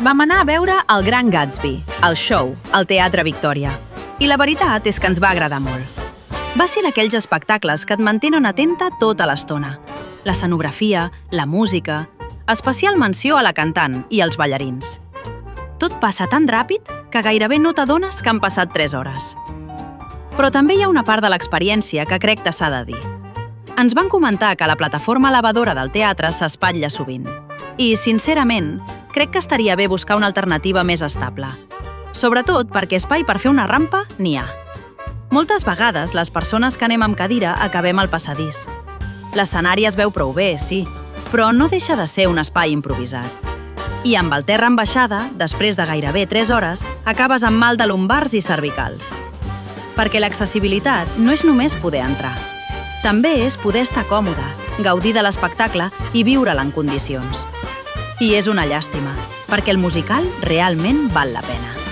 Vam anar a veure El Gran Gatsby, el show, al Teatre Victòria. I la veritat és que ens va agradar molt. Va ser d'aquells espectacles que et mantenen atenta tota l'estona. L'escenografia, la música... Especial menció a la cantant i als ballarins. Tot passa tan ràpid que gairebé no t'adones que han passat 3 hores. Però també hi ha una part de l'experiència que crec que s'ha de dir. Ens van comentar que la plataforma elevadora del teatre s'espatlla sovint. I, sincerament, crec que estaria bé buscar una alternativa més estable. Sobretot perquè espai per fer una rampa n'hi ha. Moltes vegades les persones que anem amb cadira acabem al passadís. L'escenari es veu prou bé, sí, però no deixa de ser un espai improvisat. I amb el terra en baixada, després de gairebé 3 hores, acabes amb mal de lumbars i cervicals. Perquè l'accessibilitat no és només poder entrar. També és poder estar còmode, gaudir de l'espectacle i viure-la en condicions. I és una llàstima, perquè el musical realment val la pena.